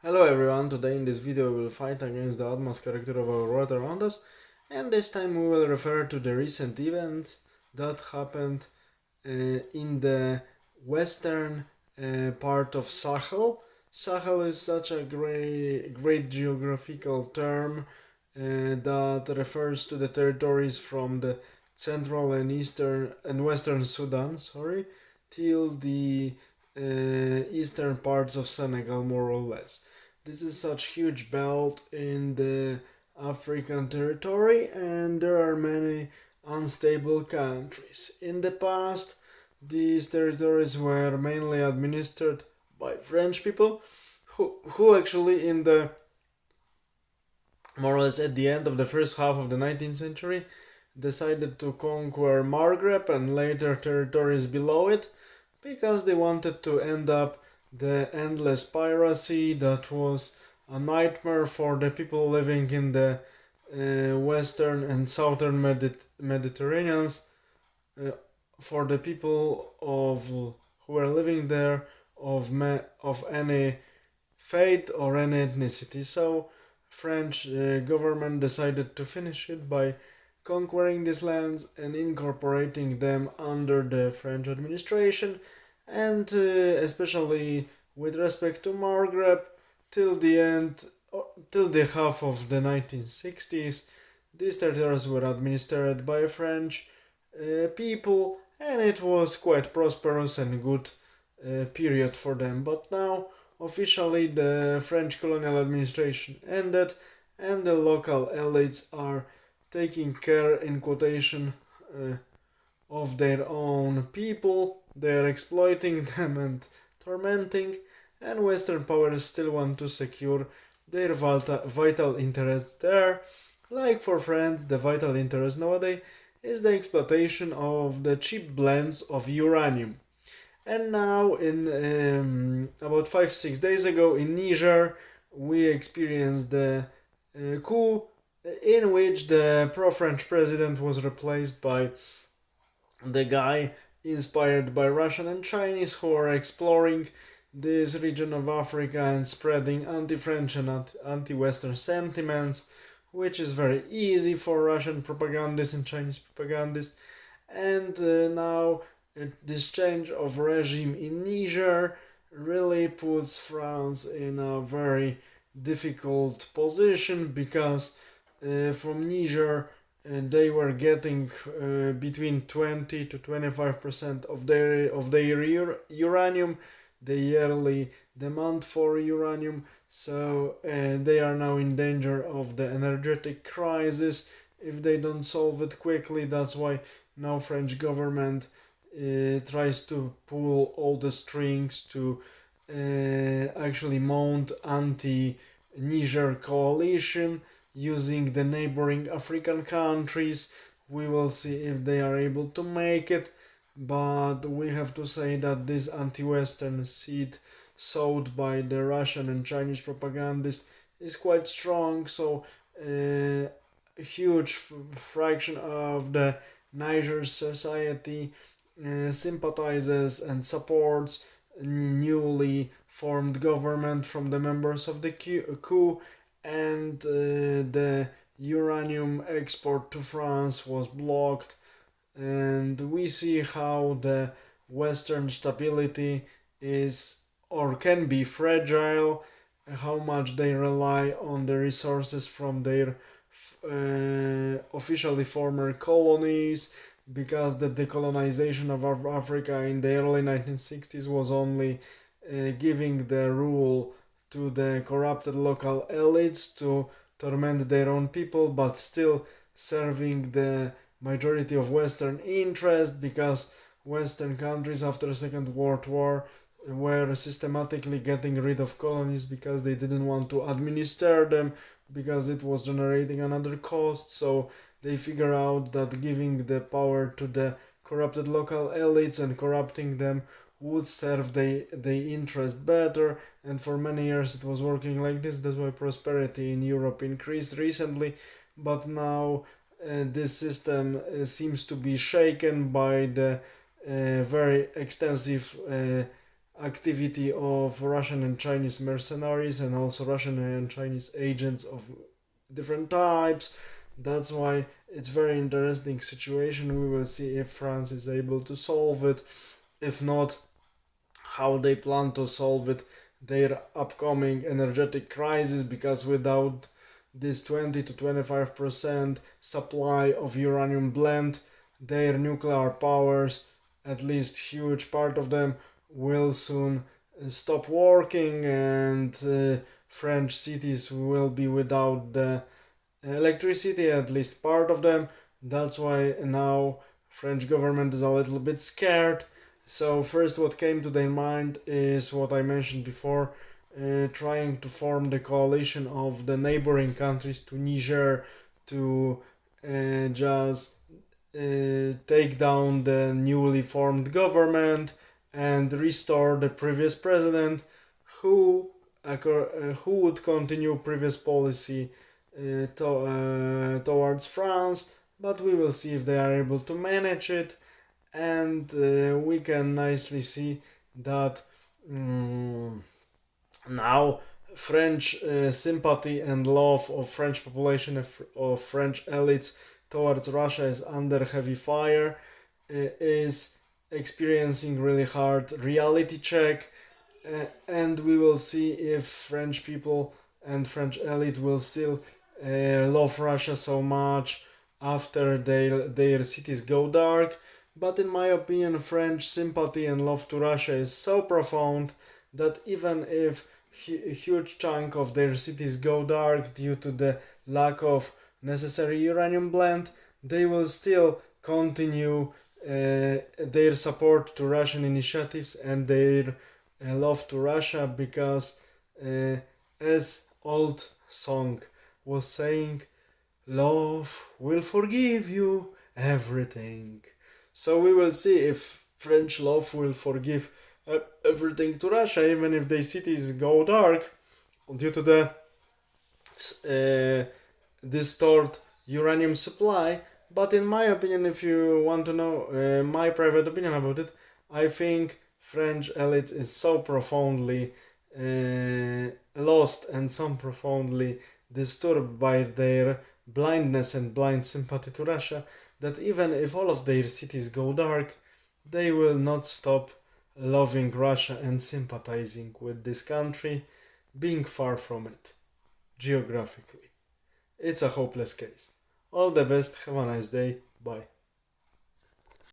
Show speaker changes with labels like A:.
A: Hello everyone, today in this video we will fight against the utmost character of our world around us, and this time we will refer to the recent event that happened in the western part of Sahel. Sahel is such a great geographical term that refers to the territories from the central and eastern and western Sudan, till the eastern parts of Senegal, more or less. This is such huge belt in the African territory, and there are many unstable countries. In the past, these territories were mainly administered by French people, who actually in the more or less at the end of the first half of the 19th century decided to conquer Maghreb and later territories below it because they wanted to end up the endless piracy that was a nightmare for the people living in the western and southern Mediterraneans, uh, for the people of who were living there of any faith or any ethnicity. So French government decided to finish it by conquering these lands and incorporating them under the French administration, and especially with respect to Maghreb, till the end, till the half of the 1960s, these territories were administered by French people, and it was quite prosperous and good period for them. But now, officially, the French colonial administration ended, and the local elites are taking care, in quotation, of their own people. They are exploiting them and tormenting, and Western powers still want to secure their vital interests there. Like for France, the vital interest nowadays is the exploitation of the cheap blends of uranium. And now, in about 5-6 days ago in Niger, we experienced the coup in which the pro-French president was replaced by the guy inspired by Russian and Chinese who are exploring this region of Africa and spreading anti-French and anti-Western sentiments, which is very easy for Russian propagandists and Chinese propagandists. And now this change of regime in Niger really puts France in a very difficult position because from Niger they were getting between 20 to 25% of their uranium, the yearly demand for uranium. So they are now in danger of the energetic crisis if they don't solve it quickly. That's why now French government tries to pull all the strings to actually mount anti-Niger coalition using the neighboring African countries. We will see if they are able to make it, but we have to say that this anti-Western seed sowed by the Russian and Chinese propagandists is quite strong. So a huge fraction of the Niger society sympathizes and supports newly formed government from the members of the coup, and the uranium export to France was blocked, and we see how the Western stability is or can be fragile, how much they rely on the resources from their officially former colonies, because the decolonization of Africa in the early 1960s was only giving the rule to the corrupted local elites to torment their own people, but still serving the majority of Western interest, because Western countries after Second World War were systematically getting rid of colonies because they didn't want to administer them, because it was generating another cost. So they figure out that giving the power to the corrupted local elites and corrupting them would serve their interest better, and for many years it was working like this. That's why prosperity in Europe increased recently, but now this system seems to be shaken by the very extensive activity of Russian and Chinese mercenaries and also Russian and Chinese agents of different types. That's why it's very interesting situation. We will see if France is able to solve it. If not, how they plan to solve it, their upcoming energetic crisis, because without this 20 to 25% supply of uranium blend, their nuclear powers, at least huge part of them, will soon stop working, and French cities will be without the electricity, at least part of them. That's why now French government is a little bit scared. So first what came to their mind is what I mentioned before, trying to form the coalition of the neighboring countries to Niger to just take down the newly formed government and restore the previous president who would continue previous policy towards France, but we will see if they are able to manage it, and we can nicely see that now French sympathy and love of French population of French elites towards Russia is under heavy fire, is experiencing really hard reality check, and we will see if French people and French elite will still love Russia so much after their cities go dark. But in my opinion, French sympathy and love to Russia is so profound that even if a huge chunk of their cities go dark due to the lack of necessary uranium blend, they will still continue their support to Russian initiatives and their love to Russia, because as old song was saying, love will forgive you everything. So we will see if French love will forgive everything to Russia, even if their cities go dark due to the stored uranium supply. But in my opinion, if you want to know my private opinion about it, I think French elite is so profoundly lost and so profoundly disturbed by their blindness and blind sympathy to Russia that even if all of their cities go dark, they will not stop loving Russia and sympathizing with this country, being far from it geographically. It's a hopeless case. All the best, have a nice day, bye.